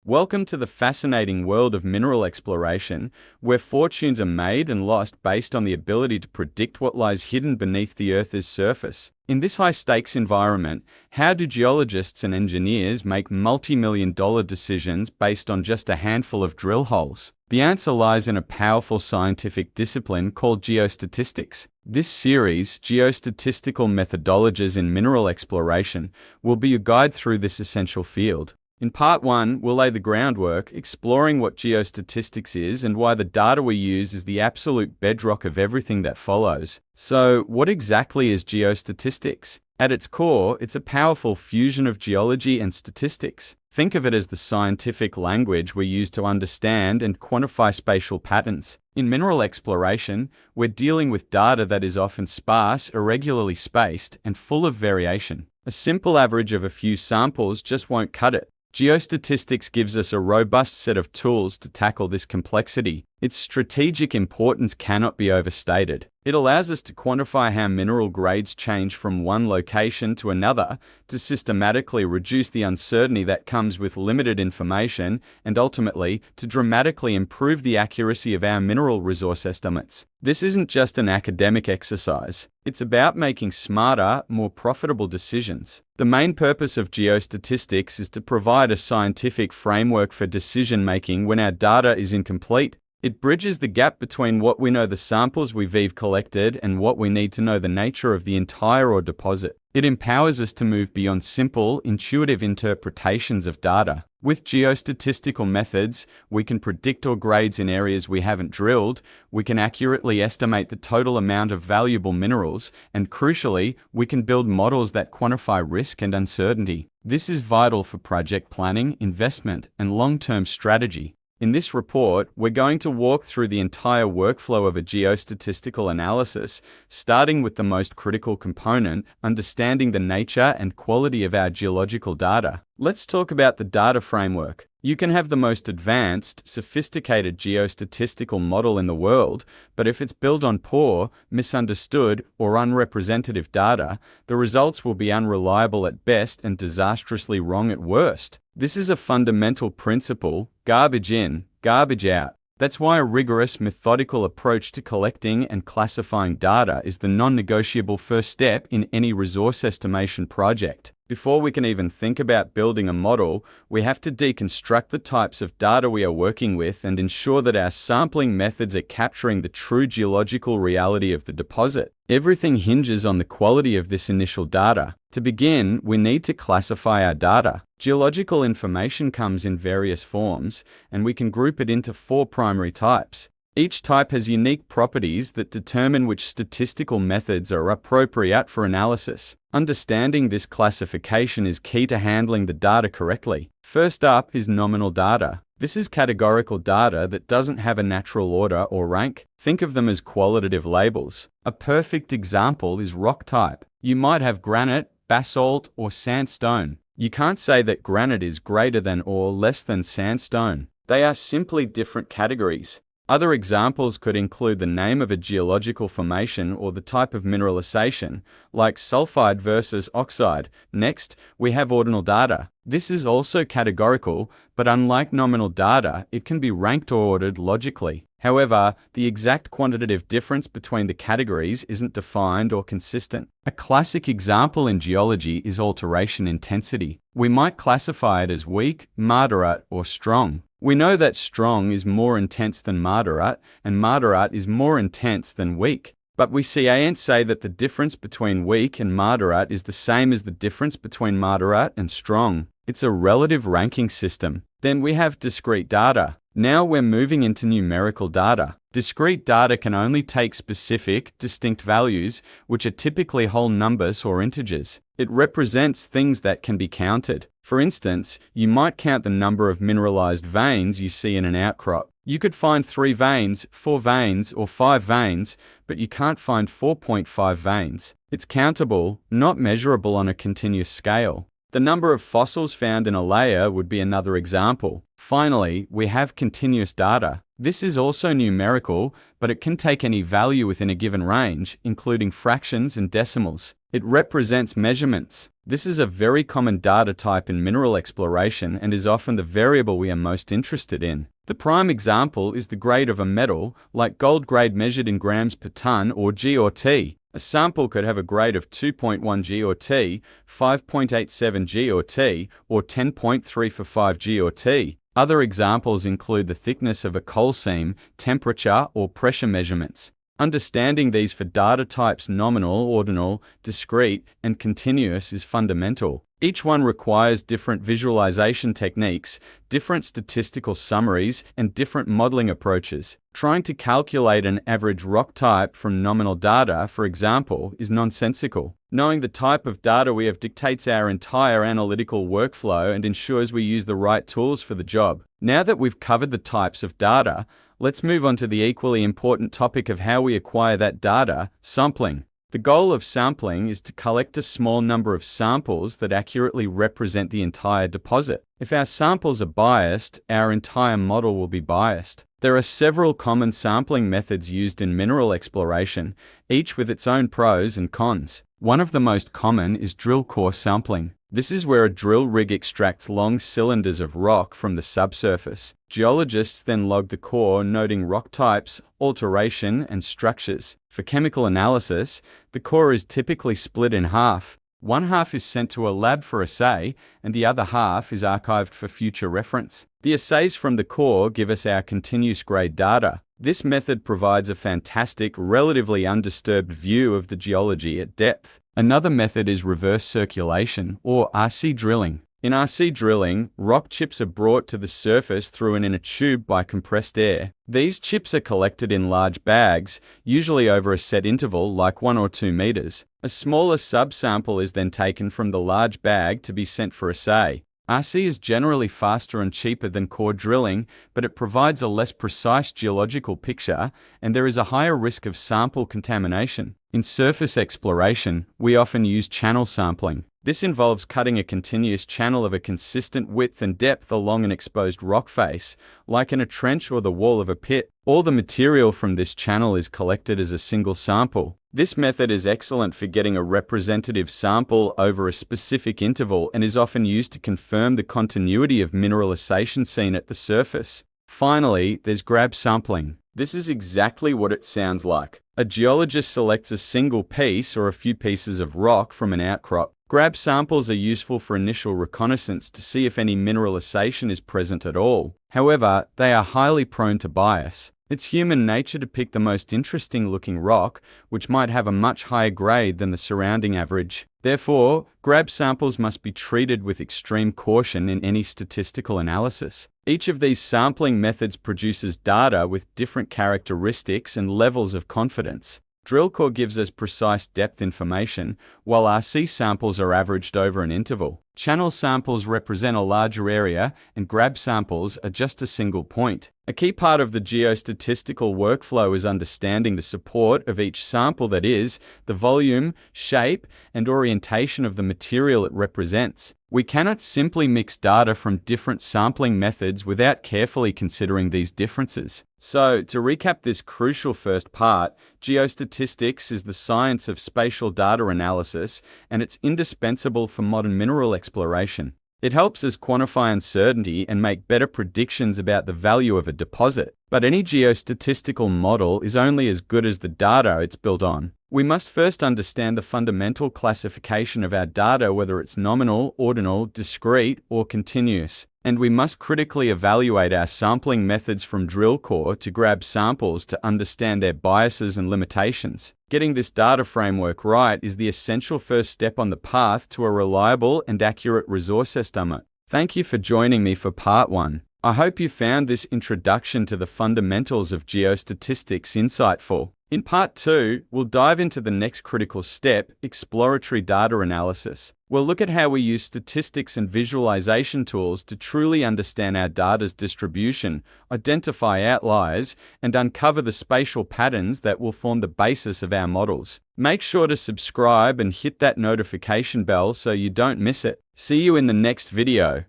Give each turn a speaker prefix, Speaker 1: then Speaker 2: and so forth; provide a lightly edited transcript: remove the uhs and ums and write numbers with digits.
Speaker 1: Welcome to the fascinating world of mineral exploration, where fortunes are made and lost based on the ability to predict what lies hidden beneath the Earth's surface. In this high-stakes environment, how do geologists and engineers make multi-million-dollar decisions based on just a handful of drill holes? The answer lies in a powerful scientific discipline called geostatistics. This series, Geostatistical Methodologies in Mineral Exploration, will be a guide through this essential field. In Part 1, we'll lay the groundwork, exploring what geostatistics is and why the data we use is the absolute bedrock of everything that follows. So, what exactly is geostatistics? At its core, it's a powerful fusion of geology and statistics. Think of it as the scientific language we use to understand and quantify spatial patterns. In mineral exploration, we're dealing with data that is often sparse, irregularly spaced, and full of variation. A simple average of a few samples just won't cut it. Geostatistics gives us a robust set of tools to tackle this complexity. Its strategic importance cannot be overstated. It allows us to quantify how mineral grades change from one location to another, to systematically reduce the uncertainty that comes with limited information, and ultimately, to dramatically improve the accuracy of our mineral resource estimates. This isn't just an academic exercise. It's about making smarter, more profitable decisions. The main purpose of geostatistics is to provide a scientific framework for decision-making when our data is incomplete. It bridges the gap between what we know the samples we've collected and what we need to know the nature of the entire ore deposit. It empowers us to move beyond simple, intuitive interpretations of data. With geostatistical methods, we can predict ore grades in areas we haven't drilled, we can accurately estimate the total amount of valuable minerals, and crucially, we can build models that quantify risk and uncertainty. This is vital for project planning, investment, and long-term strategy. In this report, we're going to walk through the entire workflow of a geostatistical analysis, starting with the most critical component, understanding the nature and quality of our geological data. Let's talk about the data framework. You can have the most advanced, sophisticated geostatistical model in the world, but if it's built on poor, misunderstood, or unrepresentative data, the results will be unreliable at best and disastrously wrong at worst. This is a fundamental principle: garbage in, garbage out. That's why a rigorous, methodical approach to collecting and classifying data is the non-negotiable first step in any resource estimation project. Before we can even think about building a model, we have to deconstruct the types of data we are working with and ensure that our sampling methods are capturing the true geological reality of the deposit. Everything hinges on the quality of this initial data. To begin, we need to classify our data. Geological information comes in various forms, and we can group it into 4 primary types. Each type has unique properties that determine which statistical methods are appropriate for analysis. Understanding this classification is key to handling the data correctly. First up is nominal data. This is categorical data that doesn't have a natural order or rank. Think of them as qualitative labels. A perfect example is rock type. You might have granite, basalt, or sandstone. You can't say that granite is greater than or less than sandstone. They are simply different categories. Other examples could include the name of a geological formation or the type of mineralization, like sulfide versus oxide. Next, we have ordinal data. This is also categorical, but unlike nominal data, it can be ranked or ordered logically. However, the exact quantitative difference between the categories isn't defined or consistent. A classic example in geology is alteration intensity. We might classify it as weak, moderate, or strong. We know that strong is more intense than moderate, and moderate is more intense than weak. But we can't say that the difference between weak and moderate is the same as the difference between moderate and strong. It's a relative ranking system. Then we have discrete data. Now we're moving into numerical data. Discrete data can only take specific, distinct values, which are typically whole numbers or integers. It represents things that can be counted. For instance, you might count the number of mineralized veins you see in an outcrop. You could find 3 veins, 4 veins, or 5 veins, but you can't find 4.5 veins. It's countable, not measurable on a continuous scale. The number of fossils found in a layer would be another example. Finally, we have continuous data. This is also numerical, but it can take any value within a given range, including fractions and decimals. It represents measurements. This is a very common data type in mineral exploration and is often the variable we are most interested in. The prime example is the grade of a metal, like gold grade measured in grams per ton or G or T. A sample could have a grade of 2.1 G or T, 5.87 G or T, or 10.345 G or T. Other examples include the thickness of a coal seam, temperature, or pressure measurements. Understanding these for data types nominal, ordinal, discrete, and continuous is fundamental. Each one requires different visualization techniques, different statistical summaries, and different modeling approaches. Trying to calculate an average rock type from nominal data, for example, is nonsensical. Knowing the type of data we have dictates our entire analytical workflow and ensures we use the right tools for the job. Now that we've covered the types of data, let's move on to the equally important topic of how we acquire that data, sampling. The goal of sampling is to collect a small number of samples that accurately represent the entire deposit. If our samples are biased, our entire model will be biased. There are several common sampling methods used in mineral exploration, each with its own pros and cons. One of the most common is drill core sampling. This is where a drill rig extracts long cylinders of rock from the subsurface. Geologists then log the core, noting rock types, alteration, and structures. For chemical analysis, the core is typically split in half. One half is sent to a lab for assay, and the other half is archived for future reference. The assays from the core give us our continuous grade data. This method provides a fantastic, relatively undisturbed view of the geology at depth. Another method is reverse circulation, or RC drilling. In RC drilling, rock chips are brought to the surface through an inner tube by compressed air. These chips are collected in large bags, usually over a set interval like 1 or 2 meters. A smaller subsample is then taken from the large bag to be sent for assay. RC is generally faster and cheaper than core drilling, but it provides a less precise geological picture, and there is a higher risk of sample contamination. In surface exploration, we often use channel sampling. This involves cutting a continuous channel of a consistent width and depth along an exposed rock face, like in a trench or the wall of a pit. All the material from this channel is collected as a single sample. This method is excellent for getting a representative sample over a specific interval and is often used to confirm the continuity of mineralization seen at the surface. Finally, there's grab sampling. This is exactly what it sounds like. A geologist selects a single piece or a few pieces of rock from an outcrop. Grab samples are useful for initial reconnaissance to see if any mineralization is present at all. However, they are highly prone to bias. It's human nature to pick the most interesting looking rock, which might have a much higher grade than the surrounding average. Therefore, grab samples must be treated with extreme caution in any statistical analysis. Each of these sampling methods produces data with different characteristics and levels of confidence. Drill core gives us precise depth information, while RC samples are averaged over an interval. Channel samples represent a larger area, and grab samples are just a single point. A key part of the geostatistical workflow is understanding the support of each sample, that is, the volume, shape, and orientation of the material it represents. We cannot simply mix data from different sampling methods without carefully considering these differences. So, to recap this crucial first part, geostatistics is the science of spatial data analysis, and it's indispensable for modern mineral exploration. It helps us quantify uncertainty and make better predictions about the value of a deposit. But any geostatistical model is only as good as the data it's built on. We must first understand the fundamental classification of our data, whether it's nominal, ordinal, discrete, or continuous. And we must critically evaluate our sampling methods from drill core to grab samples to understand their biases and limitations. Getting this data framework right is the essential first step on the path to a reliable and accurate resource estimate. Thank you for joining me for part 1. I hope you found this introduction to the fundamentals of geostatistics insightful. In part 2, we'll dive into the next critical step, exploratory data analysis. We'll look at how we use statistics and visualization tools to truly understand our data's distribution, identify outliers, and uncover the spatial patterns that will form the basis of our models. Make sure to subscribe and hit that notification bell so you don't miss it. See you in the next video.